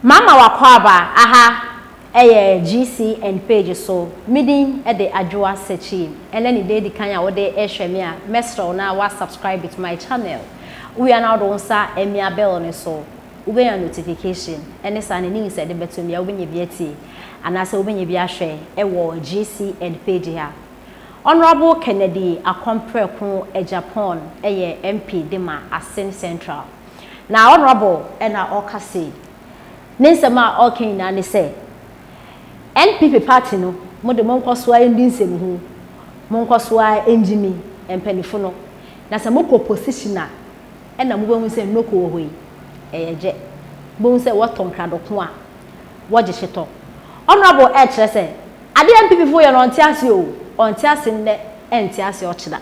Mama wakwaba aha GC and page so meeting at the Ajua searching and then the day the kanya what they share mesro now was subscribe to my channel. We are now on sa emia bell on so we a notification and it's an news said the betum ya when you be and as when you be a share GC and page here. Honorable Kennedy Akompre a Japan a MP Dema Asin Central. Now honorable and our okasi Ninsema okay na ne say NPP party no mo de monkoswa ndinsem hu monkoswa enjimi empanifo no na se moko positioner e na mo behu say noko wo hoyi eyeje bo say woton kradoko a woje hyeto honorable e kire say ade NPP fo ye no ntiase o ontiase ne entiase o kira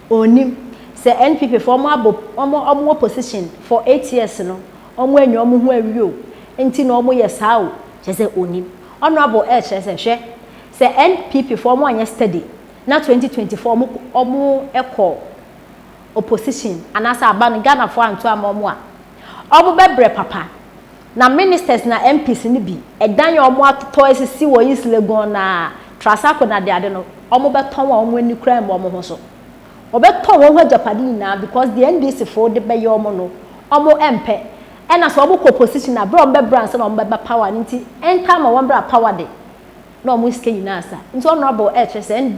onim say NPP fo mo abo omo position for 8 years no omo anyo omo hu awie o enti no omo ye saa o chese onim honorable chese hwe se NPP for mo anya study na 2024 omo ekọ opposition anasa aban Ghana for anto amomo a omo bebre papa na ministers na MPs ni bi edan ye omo atoto asisi wo Islegon na Trasako na de ade no omo beton wa omo ani kran mo omo ho so obeton wo ho Japadi na because the NDC for de be ye omo no omo empe and as omo opposition na bro be brands na omo be power nti enta ma one bra power de no omo iske nyina asa nti honorable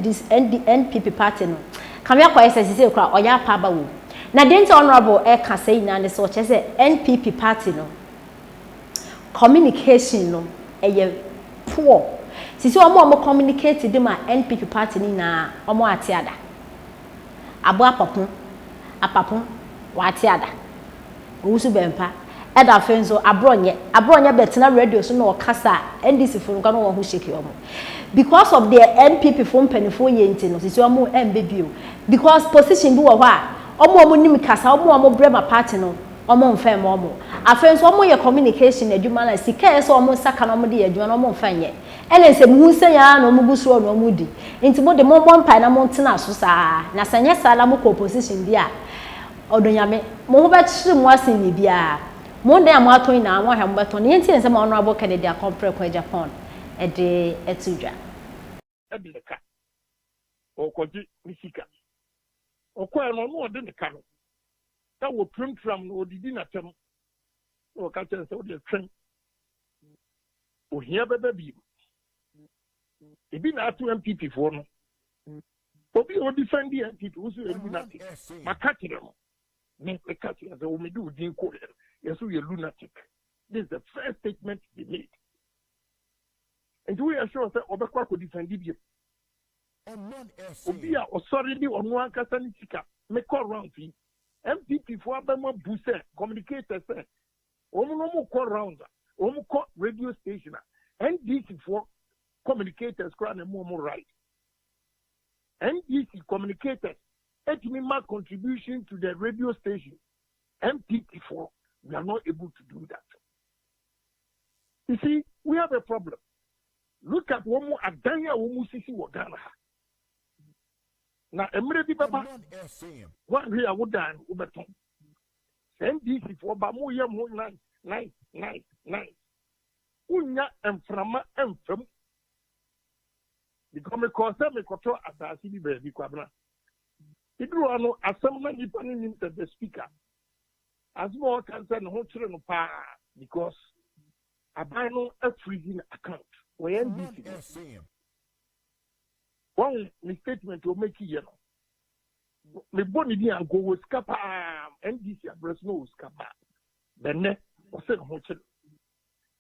this NPP party no kamia kwa SSC kra oya pa ba wo na de nti honorable ka say nyina ne so che say NPP party no communication no eye poor sisi omo communicate de ma NPP party ni na omo ate ada abo apapon wa ate ada owusu bempa eda fenzo abronye betena radio so no kasa NDC fo no wo ho shake omo because of the NPP fo mpanifo ye nti no sisi omo embebio because position bi wo ho a omo nim kasa omo brema party no omo mfem omo afenzo omo ye communication adwuma na sika ye so omo saka no omo de adwuma no omo mfanye ele se mu nse ya na omo guso no omo di nti mo de mo bompa na mo ntena so saa na sanye sala mo opposition bi a odonyame mo ho be chire mo asen ni bia mo den am aton na mo hwem beton yenti nse ma honorable Kennedy Akompre kwa Japan e de etudwa ebileka okoji misika okwa no no de ne ka no ta wo tram no odidi na tem o ka chen se o de tren o hia bebe bi ebi na atu MPP for no obi o defend the MPP wo so ebi na ti makatire no me makatire so o me do din ko yes, we are lunatic. This is the first statement he made. And we are sure that Obekwa could defend you. Obia or sorry on one casanica, make call round fee. MPP for Abama Buse, communicators, Omo call round, Omo call radio station, NDC for communicators, crown and more right. NDC communicators, 8 million contribution to the radio station. MPP for we are not able to do that. You see, we have a problem. Look at one more Adanya Womusisi Wagana. Now, Emre Baba, one here would die, Uberton. NDC for Bamuya Moon 9. Unya and Frama and from because me cause me control as I see the baby quabra. It was no assembly depending on the speaker. As more concern hotel pa because a bino a freezing account where NDC one statement will make you know me boni and go with scapa NDC address no scapa then ne or said hotel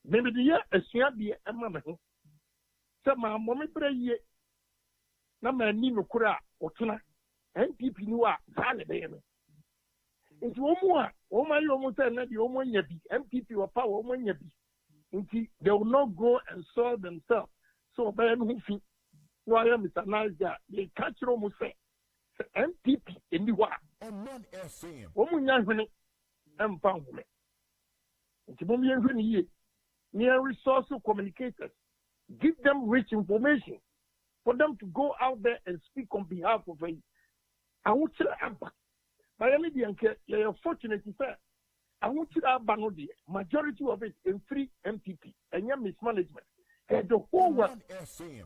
maybe the year a share be a mamma some mommy pray ye na man ni no kura or tuna NPP no a sale baby. Nti o ma yo mo say na the o mo nya bi MPP or power o mo nya bi nti they will not go and solve themselves so by no fi no I am Mr. Niger they catch ro mo say MPP eni wa o mo nya hwene empa hwene nti mo nya hwene ye near resource communicators give them rich information for them to go out there and speak on behalf of a I want to Miami you're fortunate to say I want to have majority of it in 3 MP mismanagement. And the whole world,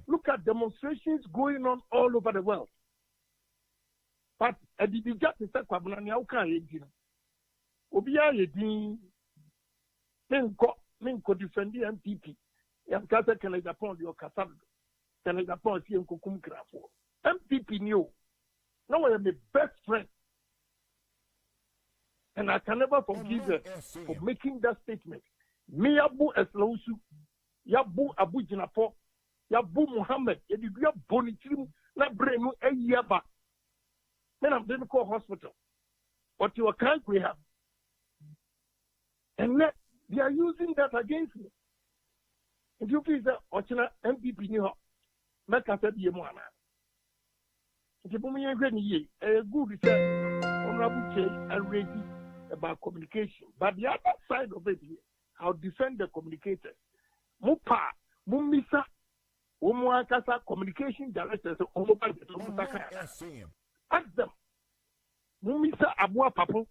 look at demonstrations going on all over the world. But at the just say kwabuna how can you do? Obiya yedin minko defend the NPP. Yam kasa can Japan your kasab. Can Japan see nkokum krafo. NPP knew. Now I am my best friend. And I can never forgive her for making that statement. Me abu eslausu, yabu abu jinapo, yabu Muhammad, yediya bonitim na brenu eyaba. Then I'm going to call hospital. But you can't we have. And then they are using that against me. And you feel that Ochina MPP knew make us be a man. If you put me in a good research, honorable change and raising about communication. But the other side of it here, I'll defend the communicators. Mupa, Mumisa, Umuakasa communication directors, ask them. Mumisa Abua Papo.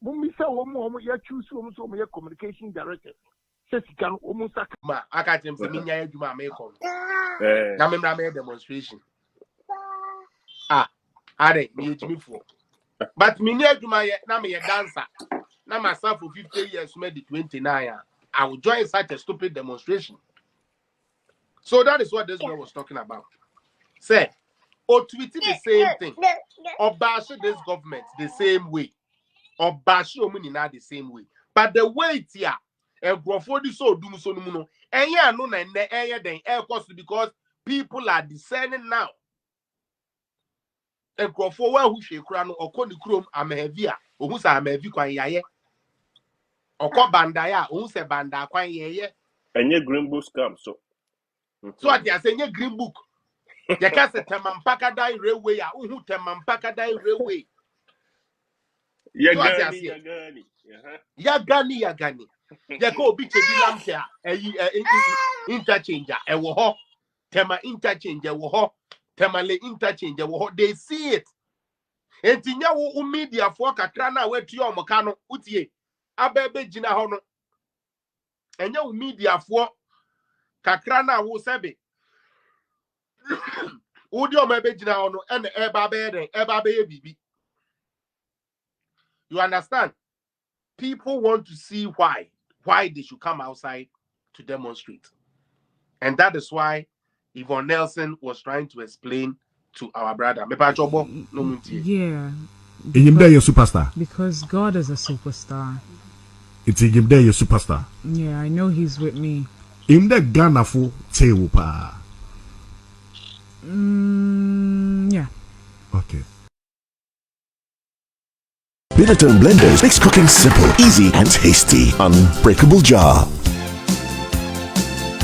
Mumisa Omo ya choose Omo ya communication directors. Says he can almost ma aka tem se minya adwuma me ko na me mra me demonstration are me ejimifo but minya adwuma ye na me ye dancer na myself for 50 years me the 29 I will join such a stupid demonstration. So that is what this girl was talking about. Say or tweeted the same thing or bash this government the same way or bash your money now the same way, but the way here and for this so do so no and yeah no na then air cost because people are discerning now and for where who she crown or koni krom amehevia or who sa amevi kwan yaye or ko banda ya who se banda kwan yeye and your green book scam so what they are saying green book you can say temampaka dai railway ya who temampaka dai railway Yagani. Yako bi chebi lamte interchanger e wo ho tema interchanger wo ho tema le interchanger wo ho they see it entinya wo media fo kakra na wetu omoka no utie abebe gina ho no enya wo media fo kakra na wo sebe udi omebe gina ho no ene eba be bibi. You understand? People want to see why they should come outside to demonstrate. And that is why Yvonne Nelson was trying to explain to our brother. Yeah. You're a superstar. Because God is a superstar. It's a you're a superstar. Yeah, I know he's with me. In the Ghana for Teupa. Yeah. Okay. Binatone blenders makes cooking simple, easy, and tasty. Unbreakable jar.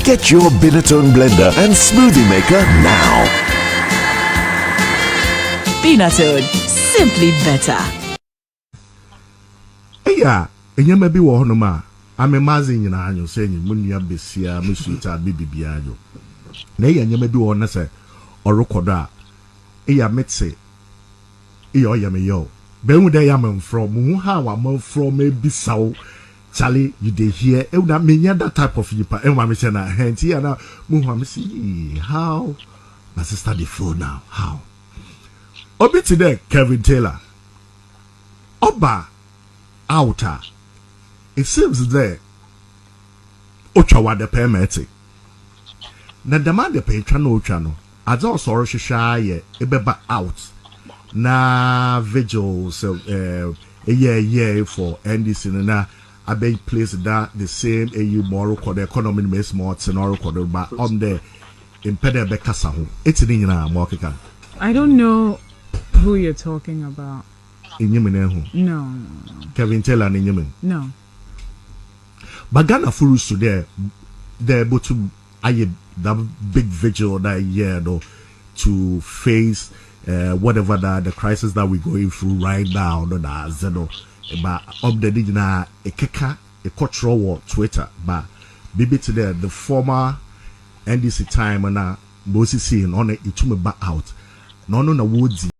Get your Binatone blender and smoothie maker now. Binatone, simply better. Yeah, and you may be one ma. I'm a mazin in annual saying Munya Bessia, Misuta, Bibiajo. Nay, and you may be one say, or Rokoda. Ea Metze. Eo Yamayo. Ben where am from? How am from? Maybe so. Charlie, you did hear? You not mean that type of you. And my mission at hand here now. Muhammad see how my sister the phone now. How? Obi today, Kevin Taylor. Oba outer. It seems there. Ochawa the permit. Na demand the pay channel. As also shy ebeba out. Na vigil so yeah for NDC na I beg place that the same AU moral code economy may smart scenario code but on the impeded bekasa ho it's in na mokeka. I don't know who you're talking about. In Yemen No. Kevin Taylor in Yemen. No. Bagana furus to there they're able to that big vigil that year though to face whatever the crisis that we're going through right now, no, that's no, but updated na a keka a cultural Twitter, but maybe today the former NDC time and Moses seeing on it, it took me back out. No, woods.